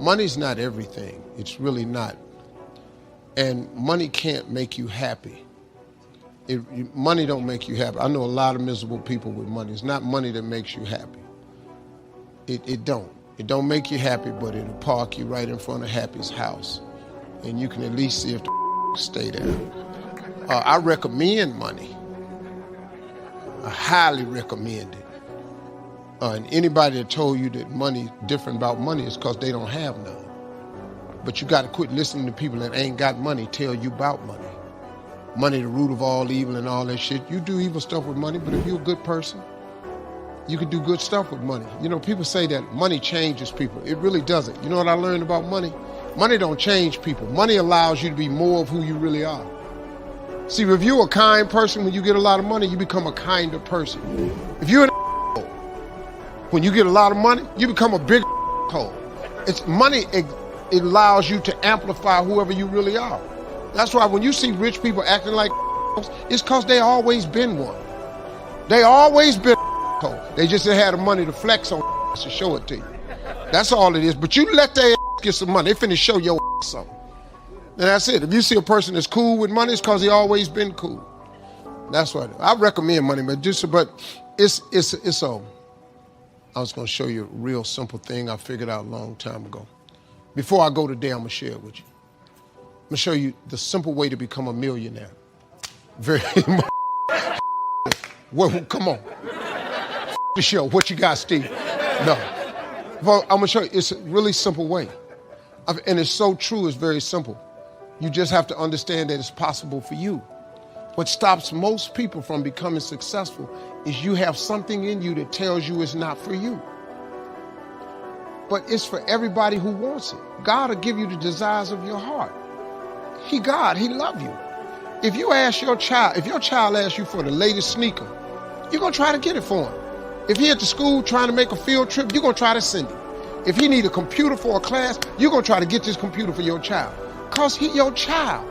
Money's not everything. It's really not. And money can't make you happy. Money don't make you happy. I know a lot of miserable people with money. It's not money that makes you happy. It don't. It don't make you happy, but it'll park you right in front of Happy's house. And you can at least see if the stay there. I recommend money. I highly recommend it. And anybody that told you that money different about money is because they don't have none. But you got to quit listening to people that ain't got money tell you about money. Money the root of all evil and all that shit. You do evil stuff with money, but if you're a good person, you can do good stuff with money. You know, people say that money changes people. It really doesn't. You know what I learned about money? Money don't change people. Money allows you to be more of who you really are. See, if you're a kind person, when you get a lot of money, you become a kinder person. If you're an when you get a lot of money, you become a big hole. It's money, it allows you to amplify whoever you really are. That's why when you see rich people acting like it's because they always been one. They always been a They just had the money to flex on to show it to you. That's all it is. But you let their get some money, they finna show your something. And that's it. If you see a person that's cool with money, it's because he always been cool. That's what I recommend money, but it's I was gonna show you a real simple thing I figured out a long time ago. Before I go today, I'm gonna share it with you. I'm gonna show you the simple way to become a millionaire. Very well, come on. The show. What you got, Steve? No. Well, I'm gonna show you. It's a really simple way. And it's so true, it's very simple. You just have to understand that it's possible for you. What stops most people from becoming successful is you have something in you that tells you it's not for you. But it's for everybody who wants it. God will give you the desires of your heart. He love you. If you ask your child, if your child asks you for the latest sneaker, you're gonna try to get it for him. If he at the school trying to make a field trip, you're gonna try to send him. If he need a computer for a class, you're gonna try to get this computer for your child. Cause he your child.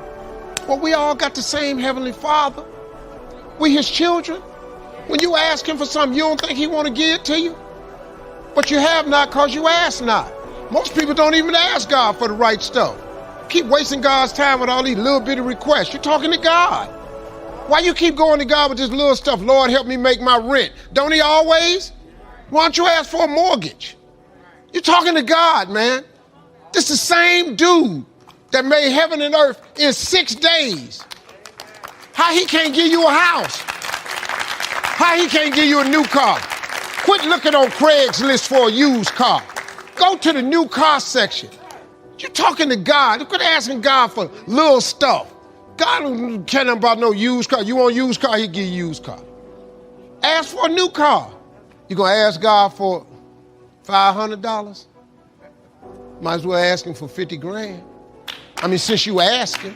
Well, we all got the same Heavenly Father. We his children. When you ask him for something, you don't think he want to give it to you? But you have not because you ask not. Most people don't even ask God for the right stuff. Keep wasting God's time with all these little bitty requests. You're talking to God. Why you keep going to God with this little stuff? Lord, help me make my rent. Don't he always? Why don't you ask for a mortgage? You're talking to God, man. This is the same dude that made heaven and earth in 6 days. How he can't give you a house? How he can't give you a new car? Quit looking on Craigslist for a used car. Go to the new car section. You're talking to God. Quit asking God for little stuff. God don't care nothing about no used car. You want a used car, he'll give you a used car. Ask for a new car. You gonna ask God for $500? Might as well ask him for 50 grand. I mean, since you asking,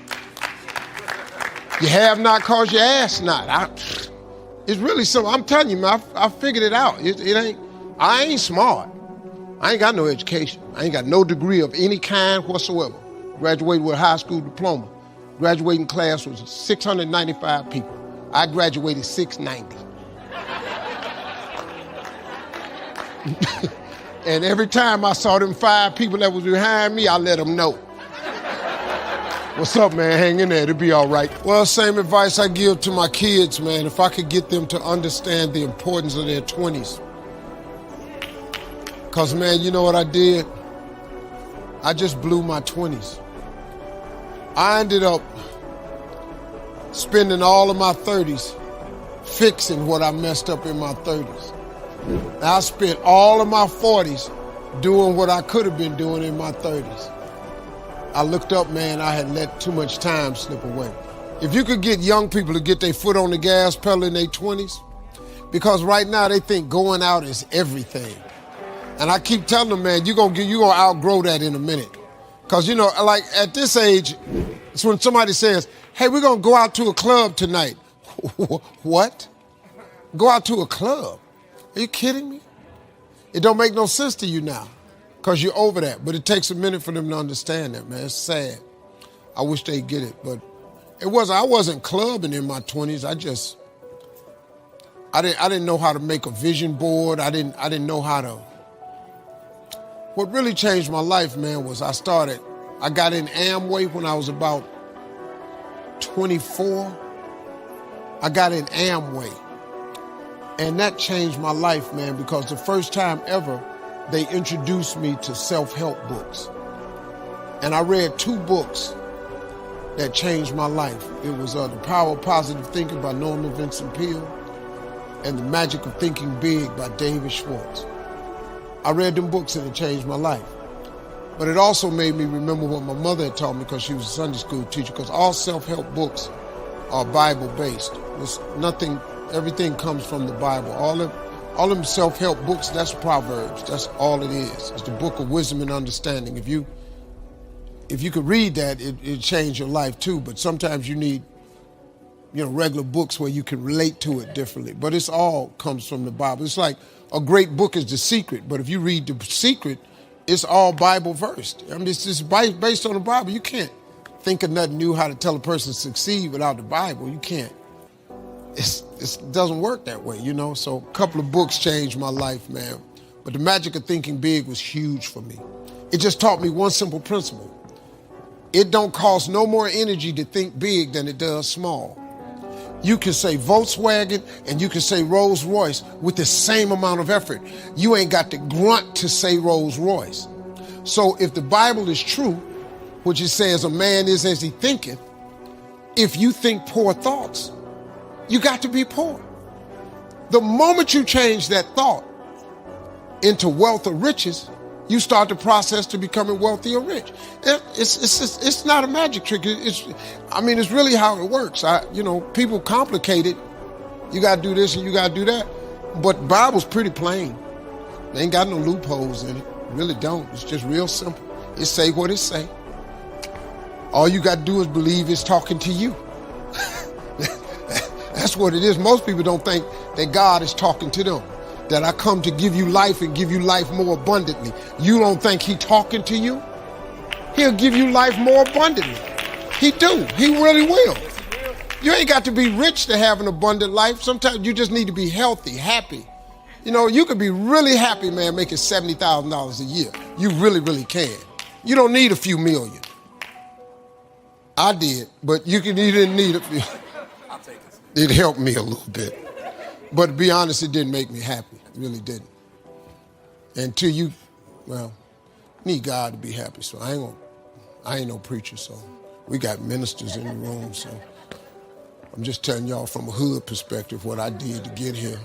you have not cause you ask not. It's really simple. I'm telling you, man, I figured it out. I ain't smart. I ain't got no education. I ain't got no degree of any kind whatsoever. Graduated with a high school diploma. Graduating class was 695 people. I graduated 690. And every time I saw them 5 people that was behind me, I let them know. What's up, man? Hang in there. It'll be all right. Well, same advice I give to my kids, man. If I could get them to understand the importance of their 20s. Because, man, you know what I did? I just blew my 20s. I ended up spending all of my 30s fixing what I messed up in my 30s. I spent all of my 40s doing what I could have been doing in my 30s. I looked up, man, I had let too much time slip away. If you could get young people to get their foot on the gas pedal in their 20s, because right now they think going out is everything. And I keep telling them, man, you're gonna outgrow that in a minute. Because, you know, like at this age, it's when somebody says, hey, we're gonna go out to a club tonight. What? Go out to a club? Are you kidding me? It don't make no sense to you now. Because you're over that. But it takes a minute for them to understand that, man. It's sad. I wish they'd get it. But I wasn't clubbing in my 20s. I didn't know how to make a vision board. I didn't know how to What really changed my life, man, was I got in Amway when I was about 24. I got in Amway. And that changed my life, man, because the first time ever, they introduced me to self-help books. And I read 2 books that changed my life. It was The Power of Positive Thinking by Norman Vincent Peale and The Magic of Thinking Big by David Schwartz. I read them books and it changed my life. But it also made me remember what my mother had taught me, because she was a Sunday school teacher, because all self-help books are Bible-based. Everything comes from the Bible. All them self-help books, that's Proverbs. That's all it is. It's the book of wisdom and understanding. If you could read that, it'd change your life too. But sometimes you need, regular books where you can relate to it differently. But it's all comes from the Bible. It's like a great book is The Secret. But if you read The Secret, it's all Bible versed. I mean, it's just based on the Bible. You can't think of nothing new how to tell a person to succeed without the Bible. You can't. It doesn't work that way, So a couple of books changed my life, man. But The Magic of Thinking Big was huge for me. It just taught me one simple principle. It don't cost no more energy to think big than it does small. You can say Volkswagen and you can say Rolls Royce with the same amount of effort. You ain't got to grunt to say Rolls Royce. So if the Bible is true, which it says a man is as he thinketh, if you think poor thoughts, you got to be poor. The moment you change that thought into wealth or riches, you start the process to becoming wealthy or rich. It's not a magic trick. It's really how it works. People complicate it. You got to do this and you got to do that. But the Bible's pretty plain. They ain't got no loopholes in it. Really don't. It's just real simple. It say what it say. All you got to do is believe it's talking to you. That's what it is. Most people don't think that God is talking to them, that I come to give you life and give you life more abundantly. You don't think He talking to you? He'll give you life more abundantly. He do. He really will. You ain't got to be rich to have an abundant life. Sometimes you just need to be healthy, happy. You could be really happy, man, making $70,000 a year. You really, really can. You don't need a few million. I did, but you didn't need a few. It helped me a little bit. But to be honest, it didn't make me happy. It really didn't. Until you need God to be happy. So I ain't no preacher, so we got ministers in the room, so I'm just telling y'all from a hood perspective what I did to get here.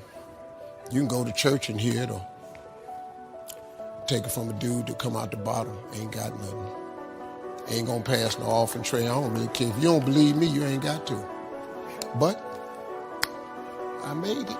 You can go to church and hear it, or take it from a dude that come out the bottom, ain't got nothing. Ain't gonna pass no offering tray. I don't really care. If you don't believe me, you ain't got to. But I made it.